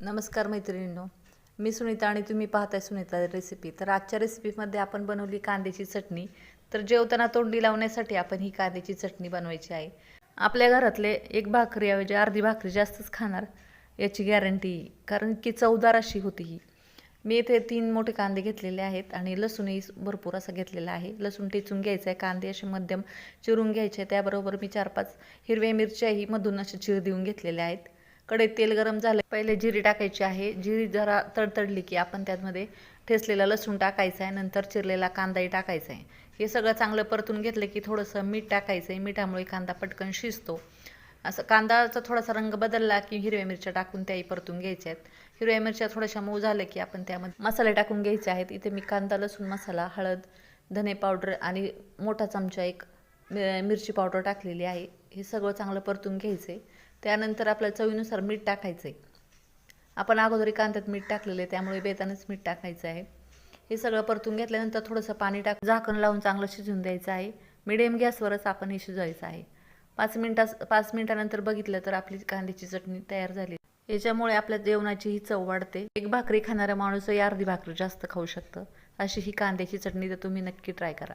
नमस्कार मैत्रिणींनो, मी सुनीता आणि तुम्ही पाहताय सुनीता रेसिपी. तर आजच्या रेसिपीमध्ये आपण बनवली कांद्याची चटणी. तर जेवताना तोंडी लावण्यासाठी आपण ही कांद्याची चटणी बनवायची आहे. आपल्या घरातले एक भाकरी ऐवजी अर्धी भाकरी जास्तच खाणार याची गॅरंटी, कारण की चवदार अशी होती ही. मी इथे 3 मोठे कांदे घेतलेले आहेत आणि लसूणही भरपूर असा घेतलेला आहे. लसूण टेचून घ्यायचा आहे, कांदे असे मध्यम चिरून घ्यायचे. त्याबरोबर मी 4-5 हिरव्या मिरच्याही मधून असे चीर देऊन घेतलेल्या आहेत. कढईत तेल गरम झालं, पहिले जिरी टाकायची आहे. जिरी जरा तडतडली की आपण त्यामध्ये ठेचलेला लसूण टाकायचा आहे, नंतर चिरलेला कांदाही टाकायचा आहे. हे सगळं चांगलं परतून घेतलं की थोडंसं मीठ टाकायचं आहे. मिठामुळे कांदा पटकन शिजतो. असं कांदाचा थोडासा रंग बदलला की हिरव्या मिरच्या टाकून त्याही परतून घ्यायच्या आहेत. हिरव्या मिरच्या थोड्याशा मऊ झाल्या की आपण त्यामध्ये मसाले टाकून घ्यायचे आहेत. इथे मी कांदा लसूण मसाला, हळद, धने पावडर आणि मोठा चमचा एक मिरची पावडर टाकलेली आहे. हे सगळं चांगलं परतून घ्यायचं आहे. त्यानंतर आपल्या चवीनुसार मीठ टाकायचं आहे. आपण अगोदर कांद्यात मीठ टाकलेलं आहे, त्यामुळे बेतानंच मीठ टाकायचं आहे. हे सगळं परतून घेतल्यानंतर थोडंसं पाणी टाक, झाकण लावून चांगलं शिजवून द्यायचं आहे. मिडियम गॅसवरच आपण हे शिजवायचं आहे. 5 मिनिटानंतर बघितलं तर आपली कांद्याची चटणी तयार झाली. याच्यामुळे आपल्या जेवणाची ही चव वाढते. एक भाकरी खाणारा माणूसही अर्धी भाकरी जास्त खाऊ शकतं. अशी ही कांद्याची चटणी तर तुम्ही नक्की ट्राय करा.